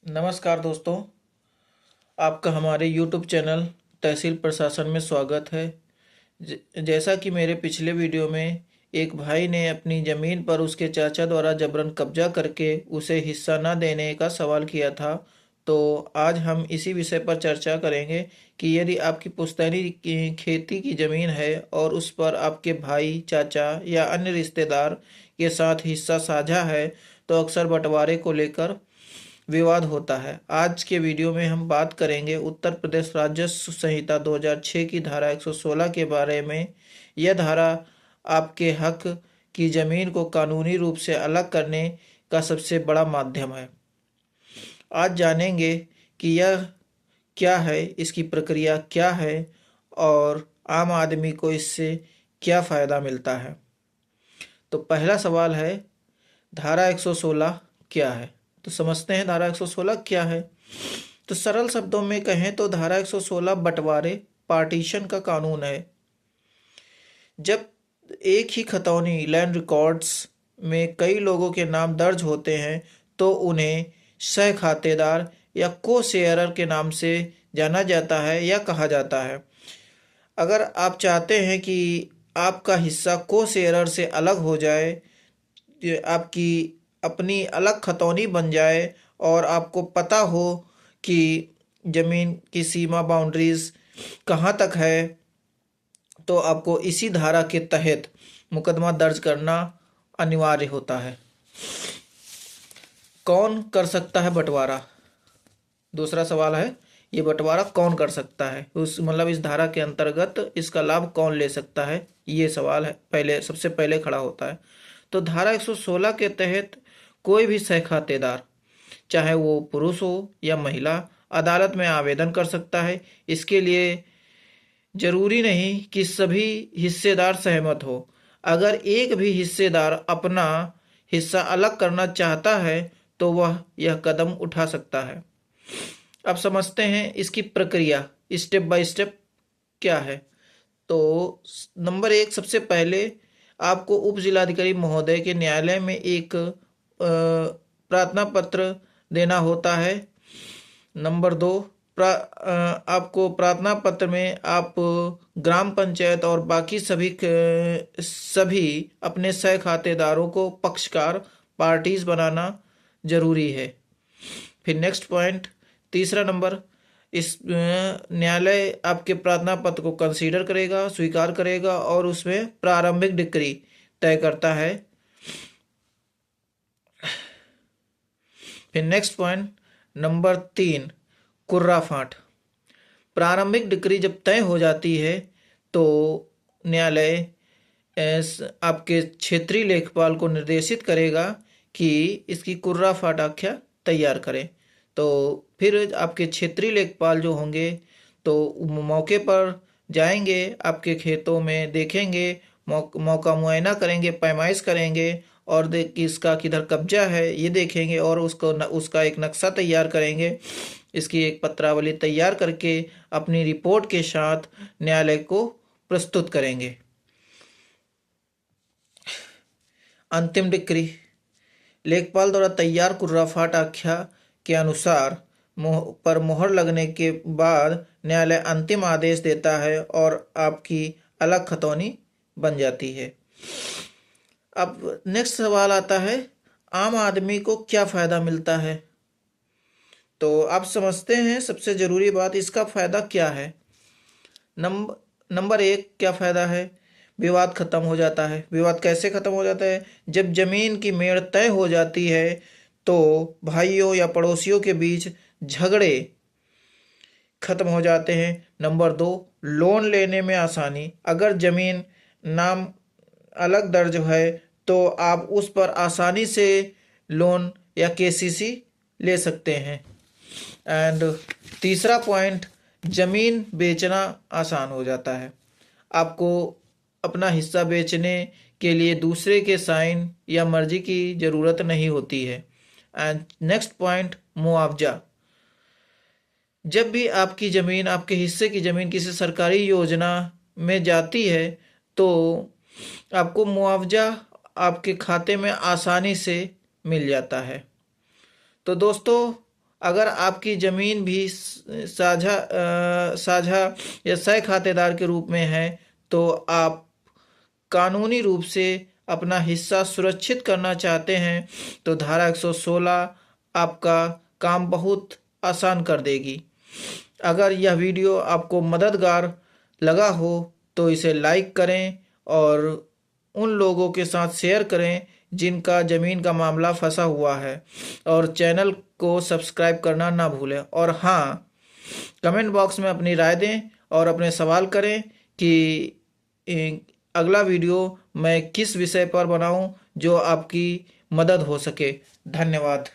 नमस्कार दोस्तों, आपका हमारे यूट्यूब चैनल तहसील प्रशासन में स्वागत है। जैसा कि मेरे पिछले वीडियो में एक भाई ने अपनी ज़मीन पर उसके चाचा द्वारा जबरन कब्जा करके उसे हिस्सा न देने का सवाल किया था, तो आज हम इसी विषय पर चर्चा करेंगे कि यदि आपकी पुश्तैनी की खेती की ज़मीन है और उस पर आपके भाई, चाचा या अन्य रिश्तेदार के साथ हिस्सा साझा है, तो अक्सर बंटवारे को लेकर विवाद होता है। आज के वीडियो में हम बात करेंगे उत्तर प्रदेश राजस्व संहिता 2006 की धारा 116 के बारे में। यह धारा आपके हक की ज़मीन को कानूनी रूप से अलग करने का सबसे बड़ा माध्यम है। आज जानेंगे कि यह क्या है, इसकी प्रक्रिया क्या है और आम आदमी को इससे क्या फ़ायदा मिलता है। तो पहला सवाल है, धारा 116 क्या है? तो समझते हैं धारा 116 क्या है। तो सरल शब्दों में कहें तो धारा 116 बंटवारे पार्टीशन का कानून है। जब एक ही खतौनी लैंड रिकॉर्ड्स में कई लोगों के नाम दर्ज होते हैं तो उन्हें सह खातेदार या को शेयरर के नाम से जाना जाता है या कहा जाता है। अगर आप चाहते हैं कि आपका हिस्सा को शेयरर से अलग हो जाए, आपकी अपनी अलग खतौनी बन जाए और आपको पता हो कि ज़मीन की सीमा बाउंड्रीज कहाँ तक है, तो आपको इसी धारा के तहत मुकदमा दर्ज करना अनिवार्य होता है। कौन कर सकता है बंटवारा? दूसरा सवाल है, ये बंटवारा कौन कर सकता है, उस मतलब इस धारा के अंतर्गत इसका लाभ कौन ले सकता है, ये सवाल है पहले सबसे पहले खड़ा होता है। तो धारा 116 के तहत कोई भी सह खातेदार, चाहे वो पुरुष हो या महिला, अदालत में आवेदन कर सकता है। इसके लिए जरूरी नहीं कि सभी हिस्सेदार सहमत हो। अगर एक भी हिस्सेदार अपना हिस्सा अलग करना चाहता है तो वह यह कदम उठा सकता है। अब समझते हैं इसकी प्रक्रिया स्टेप बाय स्टेप क्या है। तो नंबर एक, सबसे पहले आपको उप जिलाधिकारी महोदय के न्यायालय में एक प्रार्थना पत्र देना होता है। नंबर दो, आपको प्रार्थना पत्र में आप ग्राम पंचायत और बाकी सभी अपने सह खातेदारों को पक्षकार पार्टीज बनाना जरूरी है। फिर नेक्स्ट पॉइंट, तीसरा नंबर, इस न्यायालय आपके प्रार्थना पत्र को कंसीडर करेगा, स्वीकार करेगा और उसमें प्रारंभिक डिक्री तय करता है। फिर नेक्स्ट पॉइंट नंबर 3, कुर्रा फाट। प्रारंभिक डिक्री जब तय हो जाती है तो न्यायालय आपके क्षेत्रीय लेखपाल को निर्देशित करेगा कि इसकी कुर्रा फाट आख्या तैयार करें। तो फिर आपके क्षेत्रीय लेखपाल जो होंगे तो मौके पर जाएंगे, आपके खेतों में देखेंगे, मौका मुआयना करेंगे, पैमाइश करेंगे और देख कि इसका किधर कब्जा है ये देखेंगे और उसका एक नक्शा तैयार करेंगे। इसकी एक पत्रावली तैयार करके अपनी रिपोर्ट के साथ न्यायालय को प्रस्तुत करेंगे। अंतिम डिक्री, लेखपाल द्वारा तैयार कुर्राफाट आख्या के अनुसार पर मोहर लगने के बाद न्यायालय अंतिम आदेश देता है और आपकी अलग खतौनी बन जाती है। अब नेक्स्ट सवाल आता है, आम आदमी को क्या फ़ायदा मिलता है? तो आप समझते हैं सबसे ज़रूरी बात, इसका फ़ायदा क्या है। नंबर एक, क्या फ़ायदा है? विवाद ख़त्म हो जाता है। विवाद कैसे ख़त्म हो जाता है? जब ज़मीन की मेड़ तय हो जाती है तो भाइयों या पड़ोसियों के बीच झगड़े ख़त्म हो जाते हैं। नंबर दो, लोन लेने में आसानी। अगर ज़मीन नाम अलग दर्ज है तो आप उस पर आसानी से लोन या केसीसी ले सकते हैं। एंड तीसरा पॉइंट, ज़मीन बेचना आसान हो जाता है। आपको अपना हिस्सा बेचने के लिए दूसरे के साइन या मर्जी की ज़रूरत नहीं होती है। एंड नेक्स्ट पॉइंट, मुआवजा। जब भी आपकी ज़मीन, आपके हिस्से की ज़मीन किसी सरकारी योजना में जाती है तो आपको मुआवजा आपके खाते में आसानी से मिल जाता है। तो दोस्तों, अगर आपकी ज़मीन भी साझा या सह खातेदार के रूप में है तो आप कानूनी रूप से अपना हिस्सा सुरक्षित करना चाहते हैं तो धारा 116 आपका काम बहुत आसान कर देगी। अगर यह वीडियो आपको मददगार लगा हो तो इसे लाइक करें और उन लोगों के साथ शेयर करें जिनका ज़मीन का मामला फंसा हुआ है, और चैनल को सब्सक्राइब करना ना भूलें। और हाँ, कमेंट बॉक्स में अपनी राय दें और अपने सवाल करें कि अगला वीडियो मैं किस विषय पर बनाऊं जो आपकी मदद हो सके। धन्यवाद।